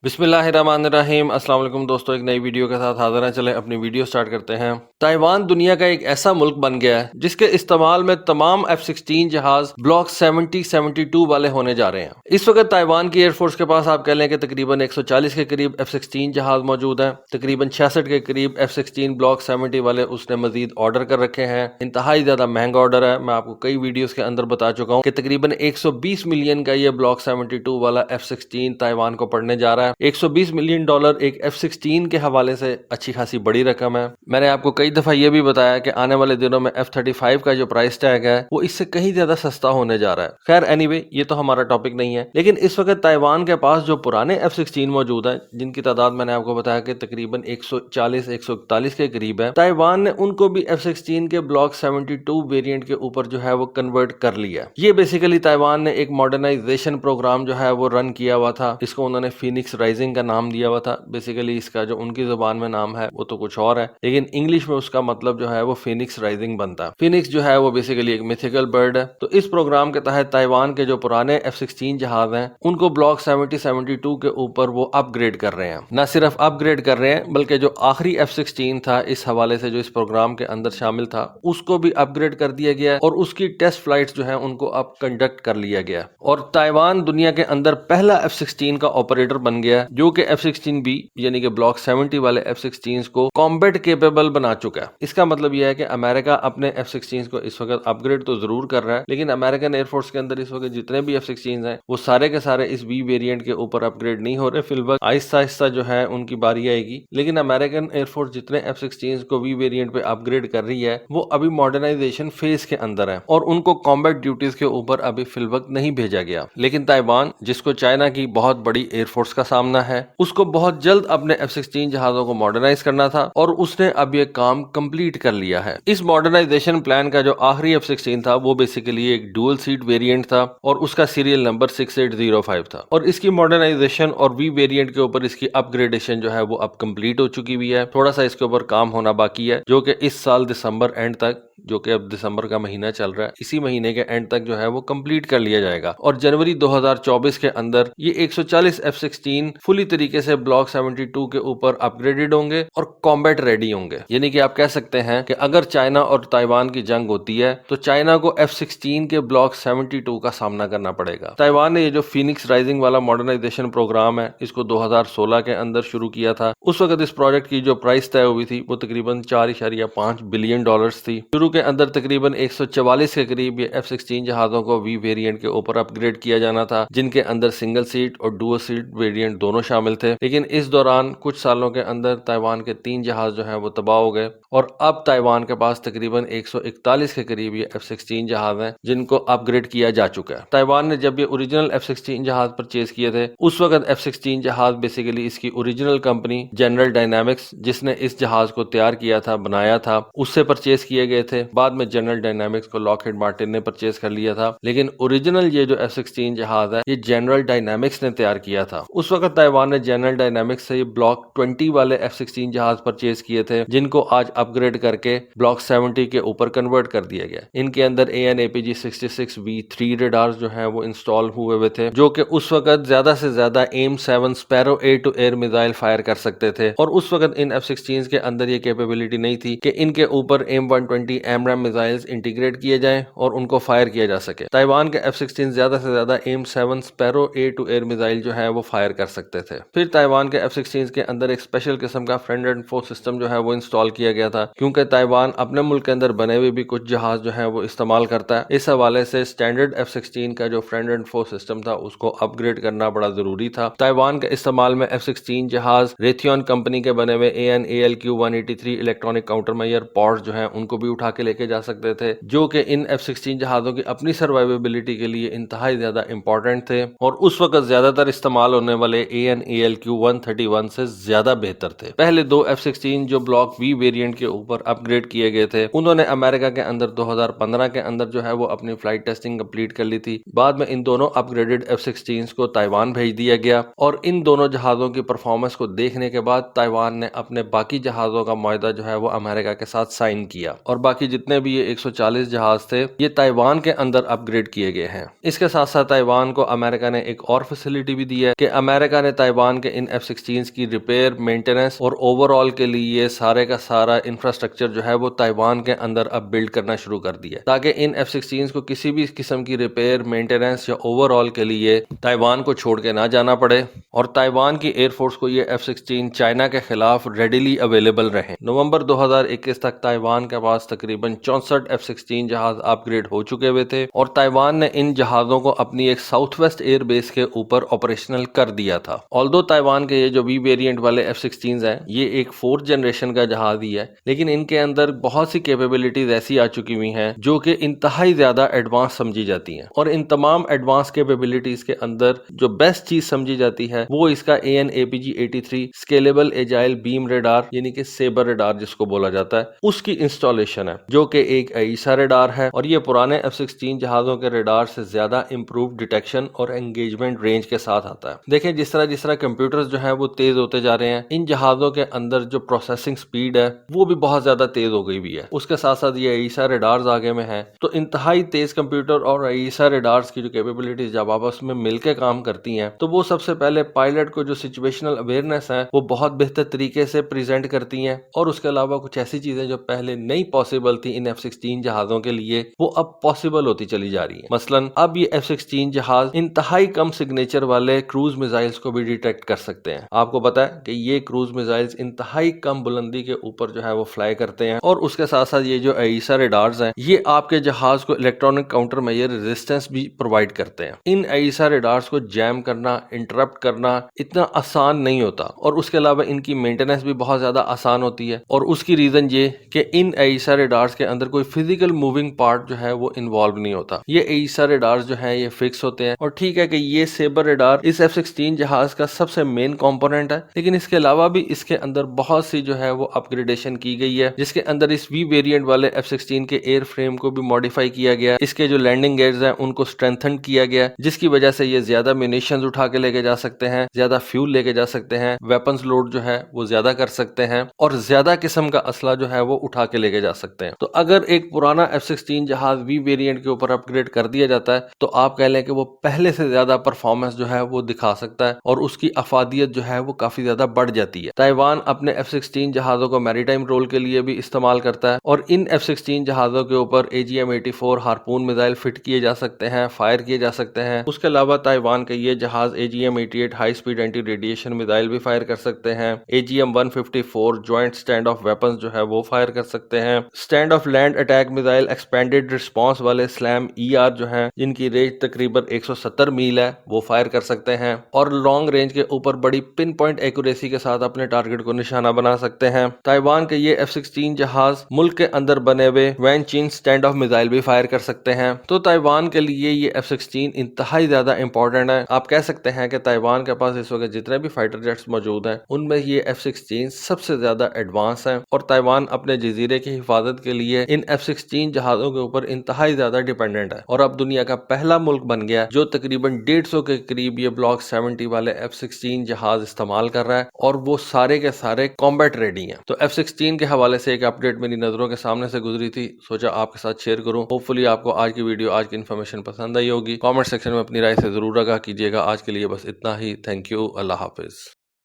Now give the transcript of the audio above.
بسم اللہ الرحمن الرحیم۔ السلام علیکم دوستو، ایک نئی ویڈیو کے ساتھ حاضر ہیں۔ چلیں اپنی ویڈیو سٹارٹ کرتے ہیں۔ تائیوان دنیا کا ایک ایسا ملک بن گیا ہے جس کے استعمال میں تمام F-16 جہاز بلاک 70-72 والے ہونے جا رہے ہیں۔ اس وقت تائیوان کی ایئر فورس کے پاس آپ کہہ لیں کہ تقریباً 140 کے قریب F-16 جہاز موجود ہیں، تقریباً 66 کے قریب F-16 بلاک 70 والے اس نے مزید آرڈر کر رکھے ہیں۔ انتہائی زیادہ مہنگا آرڈر ہے، میں آپ کو کئی ویڈیوز کے اندر بتا چکا ہوں کہ تقریباً 120 ملین کا یہ بلاک 72 والا F-16 تائیوان کو پڑنے جا رہا ہے۔ $120 ملین ایک F-16 کے حوالے سے اچھی خاصی بڑی رقم ہے۔ میں نے آپ کو کئی دفعہ یہ بھی بتایا کہ آنے والے دنوں میں F-35 کا جو پرائس ٹیگ ہے وہ اس سے کہیں زیادہ سستا ہونے جا رہا ہے۔ خیر اینی وے، یہ تو ہمارا ٹاپک نہیں ہے، لیکن اس وقت تائیوان کے پاس جو پرانے F-16 موجود ہیں، جن کی تعداد میں نے آپ کو بتایا کہ تقریباً 140-141 کے قریب ہے، تائیوان نے ان کو بھی F-16 کے بلاک 72 ویریئنٹ کے اوپر جو ہے وہ کنورٹ کر لیا۔ یہ بیسیکلی تائیوان نے ایک ماڈرنائزیشن پروگرام جو ہے وہ رن کیا ہوا تھا، اس کو انہوں نے فینکس رائزنگ کا نام دیا ہوا تھا۔ بیسیکلی اس کا جو ان کی زبان میں نام ہے وہ تو کچھ اور ہے، لیکن انگلش میں اس کا مطلب جو ہے وہ فینکس رائزنگ بنتا ہے۔ فینکس جو ہے وہ بیسیکلی ایک میتھیکل برڈ ہے۔ تو اس پروگرام کے تحت تائیوان کے جو پرانے F-16 جہاز ہیں ان کو بلاک 70-72 کے اوپر وہ اپ گریڈ کر رہے ہیں۔ نہ صرف اپ گریڈ کر رہے ہیں بلکہ جو آخری F-16 تھا اس حوالے سے جو اس پروگرام کے اندر شامل تھا اس کو بھی اپ گریڈ کر دیا گیا اور اس کی ٹیسٹ فلائٹس جو ہیں ان کو اب کنڈکٹ کر لیا گیا، اور تائیوان دنیا کے اندر پہلا F-16 کا آپریٹر بن گیا جو کہ F-16B یعنی کہ بلاک 70 والے F-16 کو کامبیٹ کیپیبل بنا چکا ہے۔ اس کا مطلب یہ ہے کہ امریکہ اپنے F-16 کو اس وقت اپ گریڈ تو ضرور کر رہا ہے، لیکن امریکن ایئر فورس کے اندر اس وقت جتنے بھی F-16 ہیں وہ سارے کے سارے اس B ویریئنٹ کے اوپر اپ گریڈ نہیں ہو رہے۔ فی الوقت آہستہ آہستہ جو ہے ان کی باری آئے گی، لیکن امریکن ایئر فورس جتنے F-16 کو B ویریئنٹ پہ اپ گریڈ کر رہی ہے وہ ابھی ماڈرنائزیشن فیز کے اندر ہے اور ان کو کامبیٹ ڈیوٹیز کے اوپر ابھی فی الوقت نہیں بھیجا گیا۔ لیکن تائیوان، جس کو چائنا کی بہت بڑی ایئر فورس کا سامنا ہے، اس کو بہت جلد اپنے F-16 جہازوں کو ماڈرنائز کرنا تھا اور اس نے اب یہ کام کمپلیٹ کر لیا ہے۔ اس ماڈرنائزیشن پلان کا جو آخری F-16 تھا وہ بیسیکلی ایک ڈوئل سیٹ ویریئنٹ تھا اور اس کا سیریل نمبر 6805 تھا، اور اس کی ماڈرنائزیشن اور V ویریئنٹ کے اوپر اس کی اپ گریڈیشن جو ہے وہ اب کمپلیٹ ہو چکی ہوئی ہے۔ تھوڑا سا اس کے اوپر کام ہونا باقی ہے جو کہ اس سال دسمبر اینڈ تک، جو کہ اب دسمبر کا مہینہ چل رہا ہے، اسی مہینے کے اینڈ تک جو ہے وہ کمپلیٹ کر لیا جائے گا، اور جنوری 2024 کے اندر یہ 140 F-16 فلی طریقے سے بلاک 72 کے اوپر اپ گریڈڈ ہوں گے اور کامبیٹ ریڈی ہوں گے۔ یعنی کہ آپ کہہ سکتے ہیں کہ اگر چائنا اور تائیوان کی جنگ ہوتی ہے تو چائنا کو F-16 کے بلاک 72 کا سامنا کرنا پڑے گا۔ تائیوان نے یہ جو فینکس رائزنگ والا ماڈرنائزیشن پروگرام ہے اس کو 2016 کے اندر شروع کیا تھا۔ اس وقت اس پروجیکٹ کی جو پرائس طے ہوئی تھی وہ تقریباً $4.5 بلین تھی۔ شروع کے اندر تقریباً 144 کے قریب یہ F-16 جہازوں کو V ویریئنٹ کے اوپر اپ گریڈ کیا جانا تھا، جن کے اندر سنگل سیٹ اور ڈوئل سیٹ ویریئنٹ دونوں شامل تھے، لیکن اس دوران کچھ سالوں کے اندر تائیوان کے 3 جہاز جو ہیں وہ تباہ ہو گئے، اور اب تائیوان کے پاس تقریباً 141 کے قریب یہ F-16 جہاز ہیں جن کو اپ گریڈ کیا جا چکا ہے۔ تائیوان نے جب یہ اوریجنل F-16 جہاز پرچیز کیے تھے اس وقت F-16 جہاز بیسیکلی اس کی اوریجنل کمپنی جنرل ڈائنامکس، جس نے اس جہاز کو تیار کیا تھا، بنایا تھا، اس سے پرچیز کیے گئے تھے۔ بعد میں جنرل ڈائنامکس کو لاک ہیڈ مارٹن نے پرچیز کر لیا تھا، لیکن اوریجنل یہ جو F-16 جہاز ہے یہ جنرل ڈائنامکس نے تیار کیا تھا۔ اس وقت تائیوان نے جنرل ڈائنامکس سے یہ بلاک 20 والے F-16 جہاز پرچیز کیے تھے، جن کو آج اپ گریڈ کر کے بلاک 70 کے اوپر کنورٹ کر دیا گیا۔ ان کے اندر AN/APG-66V3 ریڈارز جو ہیں وہ انسٹال ہوئے ہوئے تھے، جو کہ اس وقت زیادہ سے زیادہ AIM-7 sparrow air to air missile fire کر سکتے تھے، اور اس وقت ان F-16 کے اندر یہ کیپیبلٹی نہیں تھی کہ ان کے اوپر AIM-120 AMRAAM میزائلز انٹیگریٹ کیے جائیں اور ان کو فائر کیا جا سکے۔ تائیوان کے F-16 زیادہ سے زیادہ AIM-7 sparrow air to air missile جو ہے وہ فائر کر سکتے تھے۔ پھر تائیوان کے F-16 کے اندر ایک اسپیشل قسم کا فرینڈ اینڈ فو سسٹم جو ہے وہ انسٹال کیا گیا تھا، کیونکہ تائیوان اپنے ملک کے اندر بنے ہوئے بھی کچھ جہاز جو ہیں وہ استعمال کرتا ہے۔ اس حوالے سے اسٹینڈرڈ F-16 کا جو فرینڈ اینڈ فو سسٹم تھا اس کو اپ گریڈ کرنا بڑا ضروری تھا۔ تائیوان کے استعمال میں F-16 جہاز ریتھیون کمپنی کے بنے ہوئے AN/ALQ-183 الیکٹرانک کاؤنٹر میئر پاڈز جو ہیں ان کو بھی اٹھا کے لے کے جا سکتے تھے، جو کہ ان F-16 جہازوں کی اپنی سروائیویبلٹی کے لیے انتہائی زیادہ امپورٹنٹ تھے، اور اس وقت زیادہ تر استعمال ہونے والے AN/ALQ-131 سے زیادہ بہتر تھے۔ پہلے 2 F-16 جو بلاک V ویریئنٹ کے اوپر اپ گریڈ کیے گئے تھے انہوں نے امریکہ کے اندر 2015 کے اندر جو ہے وہ اپنی فلائٹ ٹیسٹنگ کمپلیٹ کر لی تھی۔ بعد میں ان دونوں اپ گریڈڈ F-16 کو تائیوان بھیج دیا گیا، اور ان دونوں جہازوں کی پرفارمنس کو دیکھنے کے بعد تائیوان نے اپنے باقی جہازوں کا معاہدہ جو ہے وہ امریکہ کے ساتھ سائن کیا، اور باقی جتنے بھی یہ 140 جہاز تھے یہ تائیوان کے اندر اپ گریڈ کیے گئے ہیں۔ اس کے ساتھ ساتھ تائیوان کو امریکہ نے ایک اور فیسلٹی بھی دی ہے کہ امریکہ امریکہ نے تائیوان کے ان F-16 کی ریپیئر، مینٹیننس اور اوور آل کے لیے سارے کا سارا انفراسٹرکچر جو ہے وہ تائیوان کے اندر اب بلڈ کرنا شروع کر دیا تاکہ ان F-16 کو کسی بھی قسم کی ریپیئر، مینٹیننس یا اوور آل کے لیے تائیوان کو چھوڑ کے نہ جانا پڑے اور تائیوان کی ایئر فورس کو یہ F-16 چائنا کے خلاف ریڈیلی اویلیبل رہیں۔ نومبر 2021 تک تائیوان کے پاس تقریباً 64 F-16 جہاز اپ گریڈ ہو چکے ہوئے تھے اور تائیوان نے ان جہازوں کو اپنی ایک ساؤتھ ویسٹ ایئر بیس کے اوپر آپریشنل کر دیا تھا۔ آلدو تائیوان کے یہ جو وی ویریئنٹ والے F-16 ہیں یہ ایک 4th جنریشن کا جہاز ہی ہے، لیکن ان کے اندر بہت سی کیپیبلٹیز ایسی آ چکی ہوئی ہیں جو کہ انتہائی زیادہ ایڈوانس سمجھی جاتی ہیں، اور ان تمام ایڈوانس کیپیبلٹیز کے اندر جو بیسٹ چیز سمجھی جاتی ہے وہ اس کا AN/APG-83 اسکیلیبل ایجائل بیم ریڈار یعنی کہ سیبر ریڈار جس کو بولا جاتا ہے، اس کی انسٹالیشن ہے جو کہ ایک AESA ریڈار ہے، اور یہ پرانے F-16 جہازوں کے ریڈار سے زیادہ امپروو ڈیٹیکشن اور انگیجمنٹ رینج کے ساتھ آتا ہے۔ دیکھیں جس طرح کمپیوٹرز جو ہیں وہ تیز ہوتے جا رہے ہیں، ان جہازوں کے اندر جو پروسیسنگ سپیڈ ہے وہ بھی بہت زیادہ تیز ہو گئی بھی ہے۔ اس کے ساتھ ساتھ یہ AESA ریڈارز آگے میں ہیں، تو انتہائی تیز کمپیوٹر اور AESA ریڈارز کی جو کیپیبلٹیز جب آپس میں مل کے کام کرتی ہیں تو وہ سب سے پہلے پائلٹ کو جو سچویشنل اویئرنیس ہے وہ بہت بہتر طریقے سے پریزنٹ کرتی ہیں، اور اس کے علاوہ کچھ ایسی چیزیں جو پہلے نہیں پاسبل تھی ان F-16 جہازوں کے لیے وہ اب پاسبل ہوتی چلی جا رہی ہیں۔ مثلا اب یہ F-16 جہاز انتہائی کم سگنیچر والے کروز میزائلز کو بھی ڈیٹیکٹ کر سکتے ہیں۔ آپ کو پتا ہے کہ یہ کروز میزائلز انتہائی کم بلندی کے اوپر جو ہے وہ فلائی کرتے ہیں، اور اس کے ساتھ ساتھ یہ جو AESA ریڈارز ہیں یہ آپ کے جہاز کو الیکٹرانک کاؤنٹر میئر ریزسٹنس بھی پرووائڈ کرتے ہیں۔ ان AESA ریڈارز کو جیم کرنا، انٹرپٹ کرنا اتنا آسان نہیں ہوتا، اور اس کے علاوہ ان کی مینٹیننس بھی بہت زیادہ آسان ہوتی ہے، اور اس کی ریزن یہ کہ ان AESA ریڈارز کے اندر کوئی فزیکل موونگ پارٹ جو ہے وہ انوالو نہیں ہوتا۔ یہ AESA ریڈارز جو ہیں یہ فکس ہوتے ہیں، اور ٹھیک ہے کہ یہ سیبر ریڈار اس F-16 جہاز کا سب سے مین کمپوننٹ ہے، لیکن اس کے علاوہ بھی اس کے اندر بہت سی جو ہے وہ اپ گریڈیشن کی گئی ہے، جس کے اندر اس وی ویریئنٹ والے F-16 کے ایئر فریم کو بھی ماڈیفائی کیا گیا، اس کے جو لینڈنگ گیئرز ہیں ان کو اسٹرینتھن کیا گیا، جس کی وجہ سے یہ زیادہ مینیشنز اٹھا کے لے کے جا سکتے ہیں، زیادہ فیول لے کے جا سکتے ہیں، ویپنز لوڈ جو ہے وہ زیادہ کر سکتے ہیں، اور زیادہ قسم کا اسلحہ جو ہے وہ اٹھا کے لے کے جا سکتے ہیں۔ تو اگر ایک پرانا F-16 جہاز وی ویریئنٹ کے اوپر اپ گریڈ کر دیا جاتا ہے تو آپ کہہ لیں کہ وہ پہلے سے زیادہ پرفارمنس جو ہے وہ دکھا سکتا ہے، اور اس کی افادیت جو ہے وہ کافی زیادہ بڑھ جاتی ہے۔ تائیوان اپنے F-16 جہازوں کو میری ٹائم رول کے لیے بھی استعمال کرتا ہے، اور ان F-16 جہازوں کے اوپر AGM-84 ہارپون میزائل فٹ کیے جا سکتے ہیں، فائر کیے جا سکتے ہیں۔ اس کے علاوہ تائیوان کے یہ جہاز AGM-88 high speed anti radiation missile بھی فائر کر سکتے ہیں، AGM-154 joint stand of weapons جو ہے وہ فائر کر سکتے ہیں، stand off land attack missile expanded response والے سلیم ER جو ہیں جن کی رینج تقریباً 170 میل ہے وہ فائر کر سکتے ہیں، اور لانگ رینج کے اوپر بڑی پن پوائنٹ ایکوریسی کے ساتھ اپنے ٹارگٹ کو نشانہ بنا سکتے ہیں۔ تائیوان کے یہ F-16 جہاز ملک کے اندر بنے ہوئے Wan Chien stand off missile بھی فائر کر سکتے ہیں۔ تو تائیوان کے لیے یہ F-16 انتہائی زیادہ امپورٹنٹ ہے۔ آپ کہہ سکتے ہیں کہ تائیوان کے پاس اس وقت جتنے بھی فائٹر جیٹس موجود ہیں ان میں یہ F-16 سب سے زیادہ ایڈوانس ہیں، اور تائیوان اپنے جزیرے کی حفاظت کے لیے ان F-16 جہازوں کے اوپر انتہائی زیادہ ڈیپینڈنٹ ہے، اور اب دنیا کا پہلا ملک بن گیا جو تقریباً 150 کے قریب یہ بلاک 70 والے F-16 جہاز استعمال کر رہا ہے، اور وہ سارے کے سارے کمبیٹ ریڈی ہیں۔ تو F-16 کے حوالے سے ایک اپڈیٹ میری نظروں کے سامنے سے گزری تھی، سوچا آپ کے ساتھ شیئر کروں۔ ہوپ فلی آپ کو آج کی ویڈیو، آج کی انفارمیشن پسند آئی ہوگی۔ کامنٹ سیکشن میں اپنی رائے سے ضرور آگاہ کیجیے گا۔ آج کے لیے بس اتنا ہی۔ تھینک یو، اللہ حافظ۔